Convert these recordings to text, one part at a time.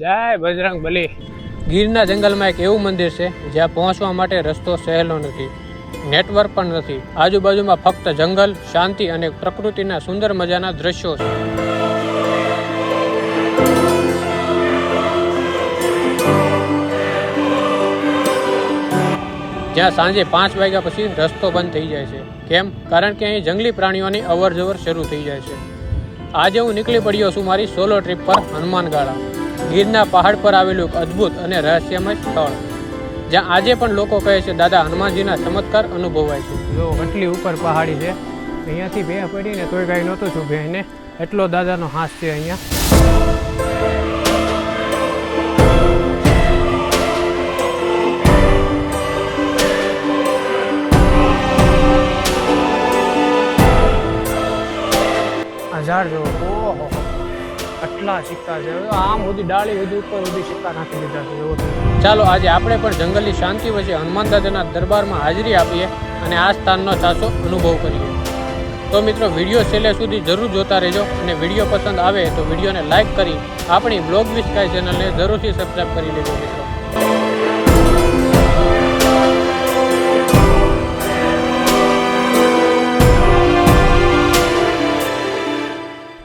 જય બજરંગ બલી। ગીરના જંગલમાં એક એવું મંદિર છે જ્યાં પહોંચવા માટે રસ્તો સહેલો નથી, નેટવર્ક પણ નથી। આજુબાજુમાં ફક્ત જંગલ, શાંતિ અને પ્રકૃતિના સુંદર મજાના દ્રશ્યો છે। જ્યાં સાંજે 5 વાગ્યા પછી રસ્તો બંધ થઈ જાય છે। કેમ? કારણ કે અહીં જંગલી પ્રાણીઓની અવરજવર શરૂ થઈ જાય છે। આજે હું નીકળી પડ્યો છું મારી સોલો ટ્રીપ પર હનુમાનગાળા, ગીરના પહાડ પર આવેલું એક અદ્ભુત અને રહસ્યમય સ્થળ, જ્યાં આજે પણ લોકો કહે છે દાદા હનુમાનજીના ચમત્કાર અનુભવાય છે। જો આટલી ઉપર પહાડી છે, અહીંયાથી ભે પડીને તોય કાંઈ નહોતું છું ભેને, એટલો દાદાનો હાથ છે અહીંયા। ઝાડ જો ઓહો આટલા સિક્કા છે, આમ સુધી ડાળી સુધી ઉપર સુધી સિક્કા નાખી દીધા છે। ચાલો આજે આપણે પણ જંગલની શાંતિ વચ્ચે હનુમાન દાદાના દરબારમાં હાજરી આપીએ અને આ સ્થાનનો સાચો અનુભવ કરીએ। તો મિત્રો વિડીયો છેલ્લે સુધી જરૂર જોતા રહેજો અને વિડીયો પસંદ આવે તો વિડીયોને લાઇક કરી આપણી બ્લોગ વિથ સ્કાય ચેનલને જરૂરથી સબસ્ક્રાઈબ કરી લેજો મિત્રો।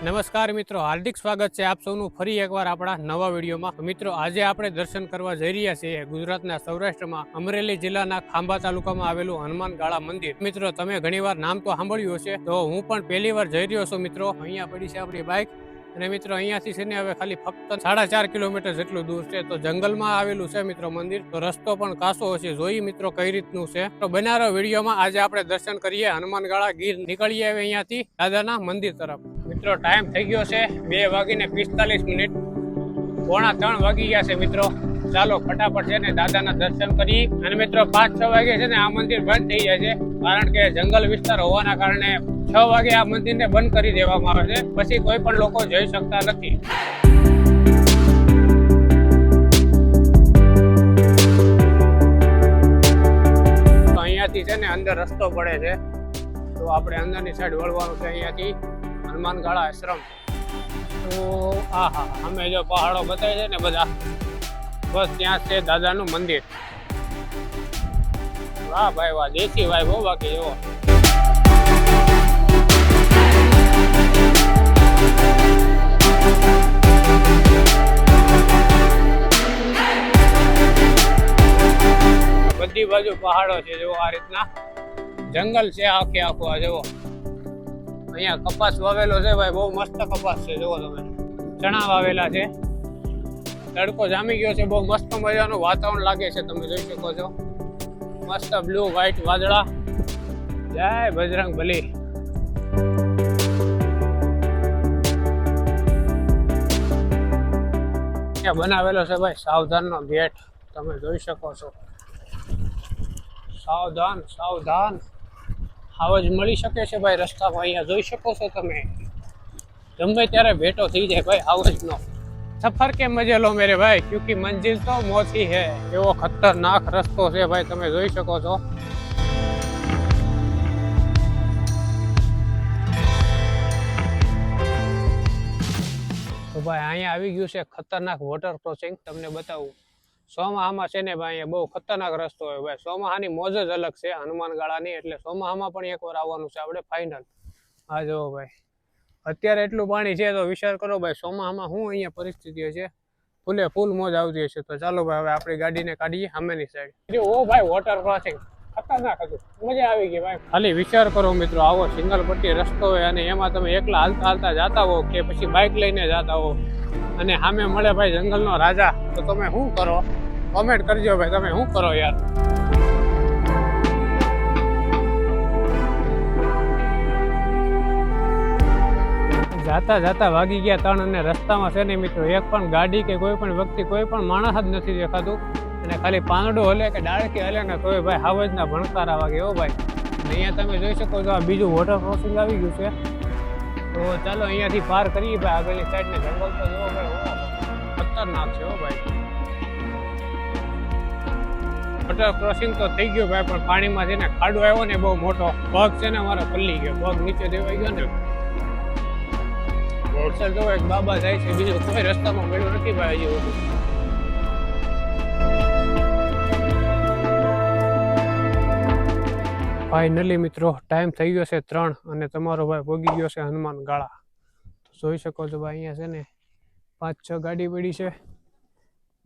નમસ્કાર મિત્રો, હાર્દિક સ્વાગત છે આપ સૌનું ફરી એકવાર આપણા નવા વિડીયોમાં। મિત્રો આજે આપણે દર્શન કરવા જઈ રહ્યા છીએ ગુજરાતના સૌરાષ્ટ્રમાં અમરેલી જિલ્લાના ખાંભા તાલુકામાં આવેલું હનુમાનગાળા મંદિર। મિત્રો તમે ઘણીવાર નામ તો સાંભળ્યું હશે, તો હું પણ પહેલી વાર જઈ રહ્યો છું મિત્રો। અહીંયા પડી છે આપણી બાઇક અને મિત્રો અહીંયાથી છે ને હવે ખાલી ફક્ત 4.5 કિલોમીટર જેટલું દૂર છે, તો જંગલમાં આવેલું છે મિત્રો મંદિર। તો રસ્તો પણ કાસો હશે, જોઈ મિત્રો કઈ રીતનું છે। તો બનારો વિડીયોમાં આજે આપણે દર્શન કરીએ હનુમાનગાળા ગીર નીકળીએ હવે અહીંયાથી દાદાના મંદિર તરફ। મિત્રો ટાઈમ થઈ ગયો છે 2:45, 2:45 વાગી ગયા છે મિત્રો। ચાલો ફટાફટ છે ને દાદાના દર્શન કરી, અને મિત્રો 5-6 વાગે છે ને આ મંદિર બંધ થઈ જાય છે, કારણ કે જંગલ વિસ્તાર હોવાના કારણે 6 વાગે આ મંદિરને બંધ કરી દેવામાં આવે છે, પછી કોઈ પણ લોકો જઈ શકતા નથી। તો અહીંયાથી છે ને અંદર રસ્તો પડે છે, તો આપણે અંદરની સાઈડ વળવાનું છે અહીંયાથી હનુમાનગાળા આશ્રમ। તો આહા અમે જો પહાડો બતાવે છે ને બધા, બસ ત્યાં છે દાદાનું મંદિર। વાહ ભાઈ વાહ, દેશી ભાઈ બહુ બાકી એવો। બધી બાજુ પહાડો છે, જો આ રીતના જંગલ છે આખે આખું। આ જુઓ અહીંયા કપાસ વાવેલો છે ભાઈ, બહુ મસ્ત કપાસ છે। જુઓ તમે, ચણા વાવેલા છે, તડકો જામી ગયો છે, બહુ મસ્ત મજાનું વાતાવરણ લાગે છે, તમે જોઈ શકો છો। મસ્ત બ્લુ વ્હાઈટ વાદળા। જય બજરંગ બલી। ત્યાં બનાવેલો છે ભાઈ સાવધાનનો ગેટ, તમે જોઈ શકો છો। સાવધાન સાવધાન, આવાજ મળી શકે છે ભાઈ રસ્તામાં, અહીંયા જોઈ શકો છો તમે। ગમે ત્યારે ભેટો થઈ જાય ભાઈ આવાજનો। સફર કે મજે લો મેરે ભાઈ, ક્યોંકि મંજિલ તો મોત ही है। એવો ખતરનાક રસ્તો છે ભાઈ, તમે જોઈ શકો છો। તો ભાઈ અહીંયા આવી ગયું છે ખતરનાક વોટર ક્રોસિંગ, તમને બતાવું। સોમાહામાં છે ને ભાઈ અહીંયા બહુ ખતરનાક રસ્તો હોય ભાઈ, સોમાહાની મોજ જ અલગ છે હનુમાનગાળાની, એટલે સોમાહામાં પણ એકવાર આવવાનું છે આપણે ફાઇનલ। આ જુઓ ભાઈ, અત્યારે એટલું પાણી છે તો વિચાર કરો ભાઈ સોમાહામાં શું અહીંયા પરિસ્થિતિ છે, ફૂલે ફૂલ મોજ આવતી હશે। તો ચાલો ભાઈ હવે આપણી ગાડીને કાઢીએ સામેની સાઈડ। ઓ ભાઈ વોટર ક્રોસિંગ ખતરનાક હતું, મજા આવી ગઈ ભાઈ। ખાલી વિચાર કરો મિત્રો, આવો સિંગલ પટ્ટી રસ્તો હોય અને એમાં તમે એકલા હાલતા હાલતા જતા હો કે પછી બાઇક લઈને જતા હો, અને સામે મળે ભાઈ જંગલનો રાજા, તો તમે શું કરો? કોમેન્ટ કરજો ભાઈ, તમે શું કરો યાર। જાતા જાતા વાગી ગયા 3 અને રસ્તામાં છે ને મિત્રો એક પણ ગાડી કે કોઈ પણ વ્યક્તિ, કોઈ પણ માણસ જ નથી દેખાતું, અને ખાલી પાંદડું હલે કે ડાળકી હલે ને તોય ભાઈ હાવજના ભણકારા વાગે હો ભાઈ। અહીંયા તમે જોઈ શકો છો આ બીજું વોટર ક્રોસિંગ આવી ગયું છે, તો ચાલો અહીંયાથી પાર કરીએ ભાઈ આગળની સાઈડ ને। જંગલ તો જોવો ભાઈ ખતરનાક છે હો ભાઈ। વોટર ક્રોસિંગ તો થઈ ગયું ભાઈ, પણ પાણીમાં છે ને ખાડો આવ્યો ને બહુ મોટો, પગ છે ને મારો પલ્લી ગયો, પગ નીચે દેવાઈ ગયો ને। પાછળ જો એક બાબા જાય છે, બીજું કોઈ રસ્તામાં મળ્યું નથી ભાઈ હજી સુધી. ફાઇનલી મિત્રો ટાઈમ થઈ ગયો છે 3 અને તમારો ભાઈ પહોંચી ગયો છે હનુમાન ગાળા. જોઈ શકો છો ભાઈ અહીંયા છે ને 5-6 ગાડી પડી છે,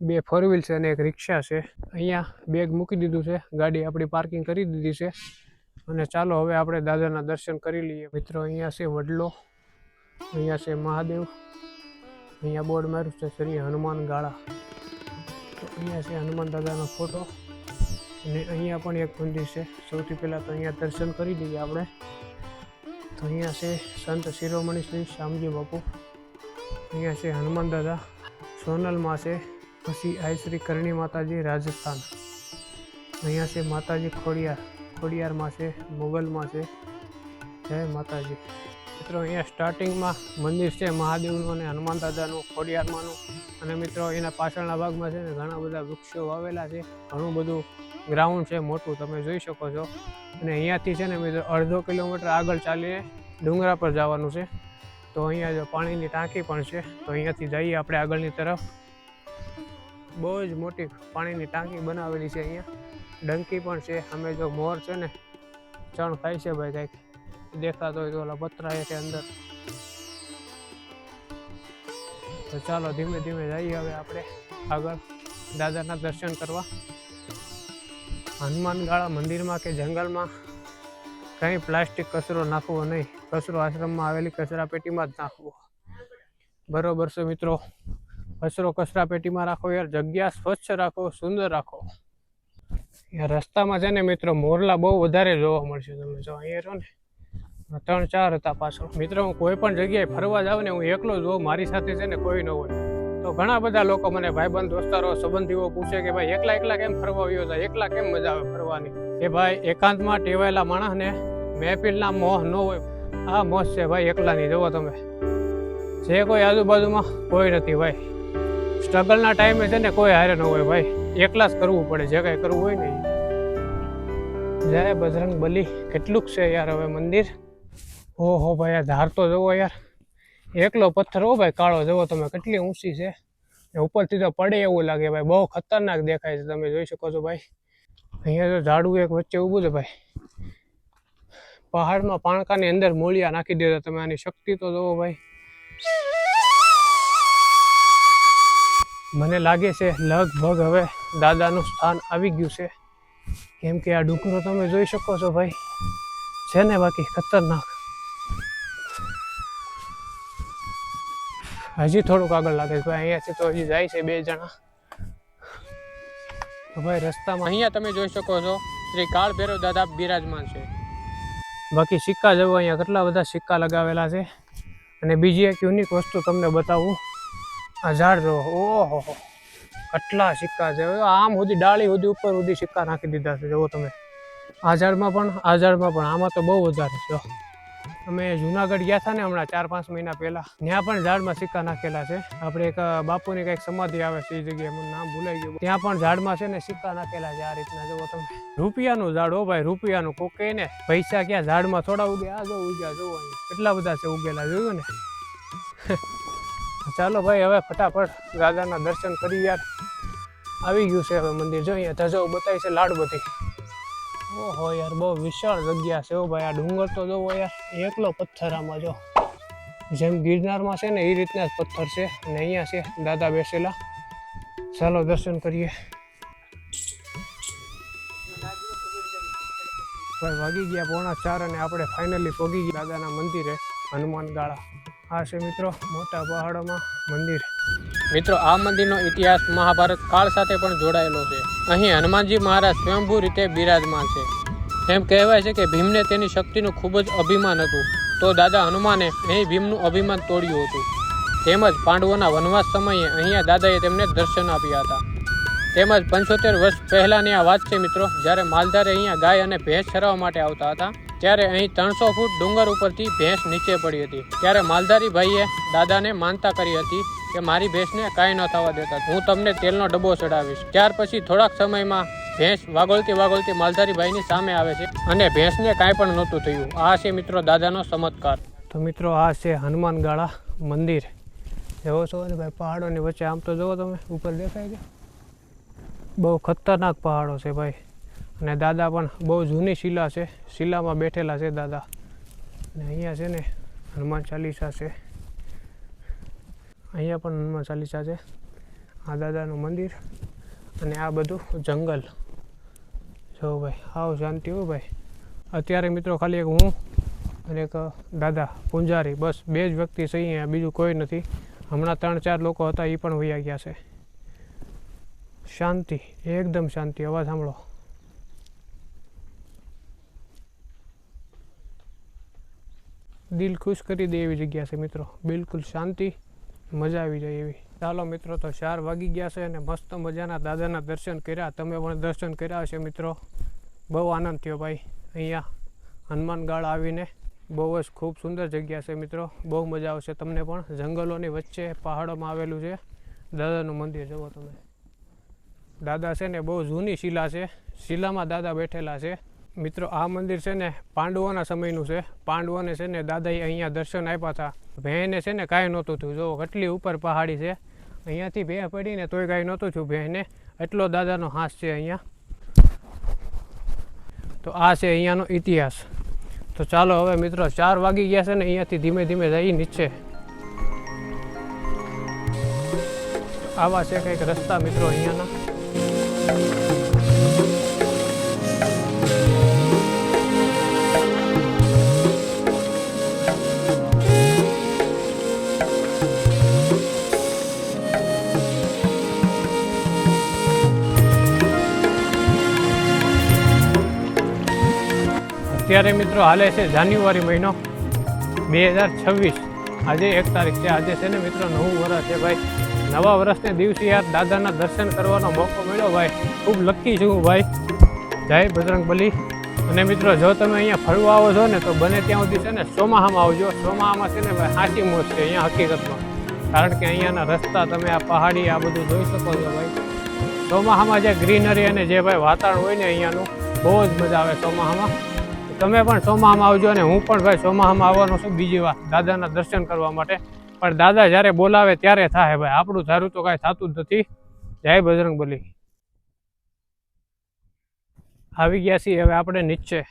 2 4 વ્હીલ છે અને એક રિક્ષા છે. અહીંયા બેગ મૂકી દીધું છે, ગાડી આપણી પાર્કિંગ કરી દીધી છે અને ચાલો હવે આપણે દાદાના દર્શન કરી લઈએ. મિત્રો અહીંયા છે વડલો, અહીંયા છે મહાદેવ, અહીંયા બોર્ડ માર્યું છે શ્રી હનુમાન ગાળા. તો અહીંયા છે હનુમાન દાદાનો ફોટો અને અહીંયા પણ એક મંદિર છે. સૌથી પહેલાં તો અહીંયા દર્શન કરી દઈએ આપણે. તો અહીંયા છે સંત શિરોમણી શ્રી શ્યામજી બાપુ, અહીંયા છે હનુમાન દાદા સોનલમાં છે, પછી આ શ્રી કરણી માતાજી રાજસ્થાન, અહીંયા છે માતાજી ખોડિયારમાં છે, મોગલમાં છે. જય માતાજી. મિત્રો અહીંયા સ્ટાર્ટિંગમાં મંદિર છે મહાદેવનું અને હનુમાન દાદાનું ખોડિયારમાંનું, અને મિત્રો એના પાછળના ભાગમાં છે ને ઘણા બધા વૃક્ષો વાવેલા છે, ઘણું બધું ગ્રાઉન્ડ છે મોટું, તમે જોઈ શકો છો. અને અહીંયાથી છે ને મિત્રો 1/2 કિલોમીટર આગળ ચાલીને ડુંગરા પર જવાનું છે. તો અહીંયા જો પાણીની ટાંકી પણ છે, તો અહીંયાથી જઈએ આપણે આગળની તરફ. બહુ જ મોટી પાણીની ટાંકી બનાવેલી છે, અહીંયા ડંકી પણ છે. અમે જો મોર છે ને ચણ ખાય છે ભાઈ, કંઈક દેખાતો હોય તો ઓલા પતરા છે અંદર. તો ચાલો ધીમે ધીમે જઈએ હવે આપણે આગળ દાદાના દર્શન કરવા. હનુમાન ગાળા મંદિરમાં કે જંગલમાં કંઈ પ્લાસ્ટિક કચરો નાખવો નહીં, કચરો આશ્રમમાં આવેલી કચરા પેટીમાં જ નાખવો. બરોબર છે મિત્રો, કચરો કચરા પેટીમાં રાખો યાર, જગ્યા સ્વચ્છ રાખો, સુંદર રાખો. યાર રસ્તામાં છે ને મિત્રો મોરલા બહુ વધારે જોવા મળશે. તમે જો અહીંયા રહો ને 3-4 હતા પાછળ. મિત્રો હું કોઈ પણ જગ્યાએ ફરવા જાઉં ને હું એકલો જ હોઉં, મારી સાથે છે ને કોઈ ન હોય. તો ઘણા બધા લોકો મને ભાઈબંધ દોસ્તારો સંબંધીઓ પૂછે કે ભાઈ એકલા કેમ ફરવા આવ્યો છે, એકલા કેમ મજા આવે ફરવાની. કે ભાઈ એકાંતમાં ટેવાયેલા માણસને મહેફિલના મોહ ન હોય. આ મોહ છે ભાઈ એકલાની. જુઓ તમે, જે કોઈ આજુબાજુમાં કોઈ નથી ભાઈ. સ્ટ્રગલના ટાઈમે છે ને કોઈ હારે ન હોય ભાઈ, એકલા જ કરવું પડે જે કાંઈ કરવું હોય ને. જય બજરંગ બલી. કેટલુંક છે યાર હવે મંદિર. ઓહો ભાઈ આ ધાર તો જુઓ યાર, એકલો પથ્થર હો ભાઈ, કાળો જુઓ તમે કેટલી ઊંચી છે. ઉપરથી તો પડે એવું લાગે ભાઈ, બહુ ખતરનાક દેખાય છે. તમે જોઈ શકો છો ભાઈ. અહીંયા તો ઝાડવું એક વચ્ચે ઊભું છે ભાઈ. પહાડમાં પાણકાની અંદર મૂળિયા નાખી દેતા તમે. આની શક્તિ તો જુઓ ભાઈ. મને લાગે છે લગભગ હવે દાદાનું સ્થાન આવી ગયું છે, કેમ કે આ ડુંગરો તમે જોઈ શકો છો ભાઈ, છે ને બાકી ખતરનાક. હજી થોડુંક આગળ લાગે છે ભાઈ, અહીંયાથી તો હજી જાય છે 2 જણા. તો ભાઈ રસ્તામાં અહીંયા તમે જોઈ શકો છો શ્રી કાળ ભૈરવ દાદા બિરાજમાન છે. બાકી સિક્કા જવો, અહીંયા કેટલા બધા સિક્કા લગાવેલા છે. અને બીજી એક યુનિક વસ્તુ તમને બતાવું, આ ઝાડ જો, ઓહો કેટલા સિક્કા છે. આમ સુધી ડાળી સુધી ઉપર સુધી સિક્કા નાખી દીધા છે. જુઓ તમે, આ ઝાડમાં પણ આમાં તો બહુ વધારે છે. અમે જુનાગઢ ગયા હતા ને હમણાં 4-5 મહિના પહેલા, ત્યાં પણ ઝાડમાં સિક્કા નાખેલા છે. આપણે એક બાપુની કંઈક સમાધિ આવે છે એ જગ્યાએ, મને નામ ભૂલાઈ ગયું, ત્યાં પણ ઝાડમાં છે ને સિક્કા નાખેલા છે આ રીતના. જુઓ તમે, રૂપિયાનું ઝાડ હો ભાઈ, રૂપિયાનું. કોકે ને પૈસા ક્યાં ઝાડમાં થોડા ઉગે, આ જો ઉગ્યા, જોવો અહીંયા કેટલા બધા છે ઉગેલા, જોયું ને. ચાલો ભાઈ હવે ફટાફટ દાદાના દર્શન કરી યાર. આવી ગયું છે હવે મંદિર. જો અહીંયા ધજાઓ બતાવી છે લાડબત્તી. ઓહો યાર બહુ વિશાળ જગ્યા છે. ભાઈ આ ડુંગર તો જોવો યાર, એકલો પથ્થર આમાં જો, જેમ ગિરનારમાં છે ને એ રીતના જ પથ્થર છે. અને અહીંયા છે દાદા બેસેલા. ચાલો દર્શન કરીએ. ભાઈ વાગી ગયા 4:15 અને આપણે ફાઇનલી પહોંચી ગયા દાદાના મંદિરે હનુમાન ગાળા. આ છે મિત્રો મોટા પહાડોમાં મંદિર. મિત્રો આ મંદિરનો ઇતિહાસ મહાભારત કાળ સાથે પણ જોડાયેલો છે. અહીં હનુમાનજી મહારાજ સ્વયંભૂ રીતે બિરાજમાન છે. એમ કહેવાય છે કે ભીમને તેની શક્તિનું ખૂબ જ અભિમાન હતું, તો દાદા હનુમાને અહીં ભીમનું અભિમાન તોડ્યું હતું. તેમજ પાંડવોના વનવાસ સમયે અહીંયા દાદાએ તેમને દર્શન આપ્યા હતા. તેમજ 75 વર્ષ પહેલાંની આ વાત છે મિત્રો, જ્યારે માલધારે અહીંયા ગાય અને ભેંસ ચરાવવા માટે આવતા હતા, ત્યારે અહીં 300 ફૂટ ડુંગર ઉપરથી ભેંસ નીચે પડી હતી. ત્યારે માલધારી ભાઈએ દાદાને માનતા કરી હતી કે મારી ભેંસને કાંઈ ન થવા દેતા, હું તમને તેલનો ડબ્બો ચડાવીશ. ત્યાર પછી થોડાક સમયમાં ભેંસ વાગોળતી માલધારી ભાઈની સામે આવે છે અને ભેંસને કાંઈ પણ નહોતું થયું. આ છે મિત્રો દાદાનો ચમત્કાર. તો મિત્રો આ છે હનુમાનગાળા મંદિર. જુઓ છો ને ભાઈ, પહાડોની વચ્ચે. આમ તો જુઓ તમે, ઉપર દેખાય છે, બહુ ખતરનાક પહાડો છે ભાઈ. અને દાદા પણ બહુ જૂની શિલા છે, શિલામાં બેઠેલા છે દાદા. અને અહીંયા છે ને હનુમાન ચાલીસા છે, અહીંયા પણ હનુમાન ચાલીસા છે. આ દાદાનું મંદિર અને આ બધું જંગલ. જો ભાઈ, આવ શાંતિ હો ભાઈ. અત્યારે મિત્રો ખાલી એક હું અને એક દાદા પૂંજારી, બસ 2 જ વ્યક્તિ છે અહીંયા, બીજું કોઈ નથી. હમણાં 3-4 લોકો હતા, એ પણ વયા ગયા છે. શાંતિ, એકદમ શાંતિ. અવાજ સાંભળો. દિલ ખુશ કરી દે એવી જગ્યા છે મિત્રો, બિલકુલ શાંતિ, મજા આવી જાય એવી. ચાલો મિત્રો, તો 4 વાગી ગયા છે અને મસ્ત મજાના દાદાના દર્શન કર્યા. તમે પણ દર્શન કર્યા હશે મિત્રો. બહુ આનંદ થયો ભાઈ અહીંયા હનુમાનગાળા આવીને. બહુ જ ખૂબ સુંદર જગ્યા છે મિત્રો, બહુ મજા આવશે તમને પણ. જંગલોની વચ્ચે પહાડોમાં આવેલું છે દાદાનું મંદિર. જુઓ તમે, દાદા છે ને બહુ જૂની શિલા છે, શિલામાં દાદા બેઠેલા છે મિત્રો. આ મંદિર છે ને પાંડવોના સમયનું છે. પાંડવોને છે ને દાદાએ અહીંયા દર્શન આપ્યા હતા. ભેંને છે ને કાંઈ નહોતું થયું. જો કેટલી ઉપર પહાડી છે, અહીંયાથી ભેં પડીને તોય કાંઈ નહોતું થયું ભેંને. એટલો દાદાનો હાથ છે અહીંયા. તો આ છે અહીંયાનો ઇતિહાસ. તો ચાલો હવે મિત્રો, 4 વાગી ગયા છે ને, અહીંયાથી ધીમે ધીમે જઈ નીચે. આવા છે કંઈક રસ્તા મિત્રો અહીંયાના. અત્યારે મિત્રો હાલે છે જાન્યુઆરી મહિનો 2026. આજે 1 તારીખ છે. આજે છે ને મિત્રો નવું વર્ષ છે ભાઈ. નવા વર્ષને દિવસે યાર દાદાના દર્શન કરવાનો મોકો મળ્યો ભાઈ. ખૂબ લકી છું ભાઈ. જય બજરંગબલી. અને મિત્રો, જો તમે અહીંયા ફરવા આવો છો ને, તો બને ત્યાં સુધી છે ને ચોમાહામાં આવજો. ચોમાહામાં છે ને ભાઈ હાચી મોજ છે અહીંયા હકીકતમાં. કારણ કે અહીંયાના રસ્તા, તમે આ પહાડી આ બધું જોઈ શકો છો ભાઈ. ચોમાહામાં જે ગ્રીનરી અને જે ભાઈ વાતાવરણ હોય ને અહીંયાનું, બહુ જ મજા આવે ચોમાહામાં. તમે પણ ચોમાહામાં આવજો. અને હું પણ ભાઈ ચોમાહામાં આવવાનો છું બીજી વાર દાદાના દર્શન કરવા માટે. પણ દાદા જ્યારે બોલાવે ત્યારે થાય ભાઈ. આપણું ધારું તો કાંઈ થતું જ નથી. જય બજરંગબલી. આવી ગયા છીએ હવે આપણે નીચે.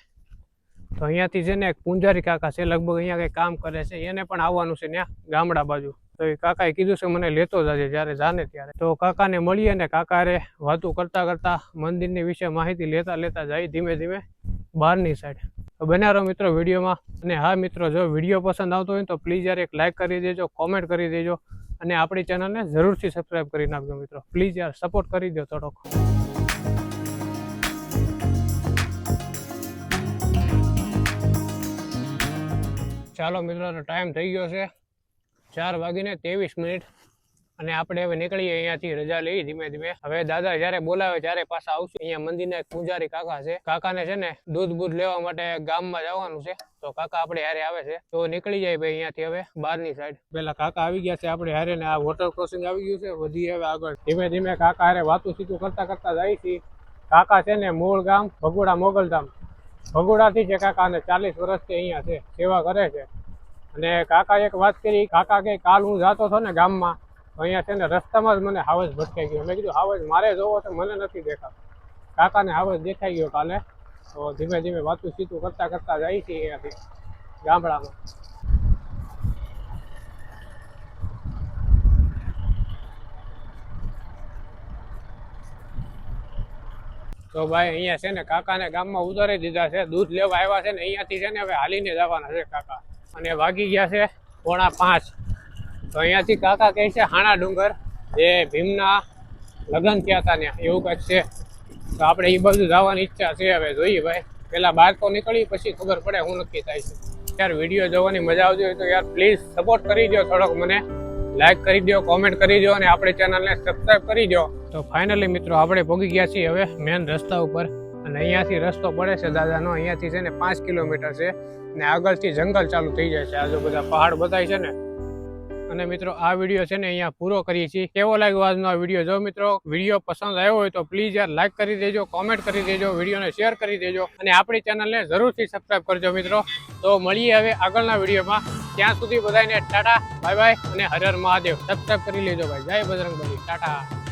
તો અહીંયાથી છે ને એક પૂંજારી કાકા છે, લગભગ અહીંયા કંઈ કામ કરે છે. એને પણ આવવાનું છે ત્યાં ગામડા બાજુ. તો એ કાકાએ કીધું છે મને લેતો જજે જ્યારે જાને ત્યારે. તો કાકાને મળીએ ને કાકાએ વાતો કરતા કરતા મંદિરની વિશે માહિતી લેતા લેતા જાય ધીમે ધીમે બહારની સાઈડ. તો બન્યા રહો મિત્રો વિડીયોમાં. અને હા મિત્રો, જો વિડીયો પસંદ આવતો હોય તો પ્લીઝ યાર એક લાઇક કરી દેજો, કોમેન્ટ કરી દેજો અને આપણી ચેનલને જરૂરથી સબસ્ક્રાઈબ કરી નાખજો મિત્રો. પ્લીઝ યાર સપોર્ટ કરી દો થોડોક. ચાલો મિત્રો, ટાઈમ થઈ ગયો છે 4:23. અને આપણે હવે નીકળીએ અહીંયાથી, રજા લઈ ધીમે ધીમે. હવે દાદા જ્યારે બોલાવે ત્યારે પાછા આવશું. અહીંયા મંદિરના એક પૂજારી કાકા છે. કાકાને છે ને દૂધ લેવા માટે ગામમાં જવાનું છે. તો કાકા આપણે હારે આવે છે. તો નીકળી જાય ભાઈ અહીંયાથી હવે બહારની સાઈડ. પેલા કાકા આવી ગયા છે આપણે હારે ને આ વોટર ક્રોસિંગ આવી ગયું છે. વધી હવે આગળ ધીમે ધીમે કાકા હારે વાતું સીતું કરતા કરતા જાય છે. કાકા છે ને મૂળ ગામ ભગોડા મોગલધામ. ભગોડાથી છે કાકા, અને 40 વર્ષથી અહીંયા છે, સેવા કરે છે. અને કાકા એક વાત કરી, કાકા કે કાલ હું જતો હતો ને ગામમાં, અહીંયા છે ને રસ્તામાં જ મને હાવજ ભટકાઈ ગયો. મેં કીધું હાવજ મારે જોવો તો મને નથી દેખાતો. કાકાને હાવજ દેખાઈ ગયો કાલે. તો ધીમે ધીમે વાતું સીતું કરતા કરતા જાય છે અહીંયાથી ગામડામાં. તો ભાઈ અહીંયા છે ને કાકાને ગામમાં ઉતારી દીધા છે. દૂધ લેવા આવ્યા છે ને અહીંયાથી છે ને હવે હાલીને જવાના છે કાકા. અને વાગી ગયા છે 4:45. તો અહીંયાથી કાકા કહે છે હાણા ડુંગર, જે ભીમના લગ્ન થયા હતા ત્યાં, એવું કંઈક છે. તો આપણે એ બધું જવાની ઈચ્છા છે. હવે જોઈએ ભાઈ, પહેલાં બહાર તો નીકળી પછી ખબર પડે શું નક્કી થાય છે. યાર વિડીયો જોવાની મજા આવતી હોય તો યાર પ્લીઝ સપોર્ટ કરી દો થોડોક મને. લાઈક કરી દો, કોમેન્ટ કરી દો અને આપણી ચેનલને સબસ્ક્રાઈબ કરી દો. તો ફાઇનલી મિત્રો આપણે પહોંચી ગયા છીએ હવે મેન રસ્તા ઉપર. અને અહીંયાથી રસ્તો પડે છે દાદાનો. અહીંયાથી છે ને 5 કિલોમીટર છે. ને આગળથી જંગલ ચાલુ થઈ જાય છે. આ જો બધા પહાડ બતાય છે ને, અને મિત્રો આ વિડીયો છે ને અહીંયા પૂરો કરીએ છીએ. કેવો લાગ્યો આજનો આ વિડીયો? જો મિત્રો વિડીયો પસંદ આવ્યો હોય તો પ્લીઝ યાર લાઈક કરી દેજો, કોમેન્ટ કરી દેજો, વિડીયોને શેર કરી દેજો અને આપણી ચેનલને જરૂરથી સબસ્ક્રાઇબ કરજો મિત્રો. તો મળીએ હવે આગળના વિડીયોમાં. ત્યાં સુધી બધાને ટાટા, બાય બાય અને હર હર મહાદેવ. સબસ્ક્રાઇબ કરી લેજો ભાઈ. જય બજરંગબલી. ટાટા.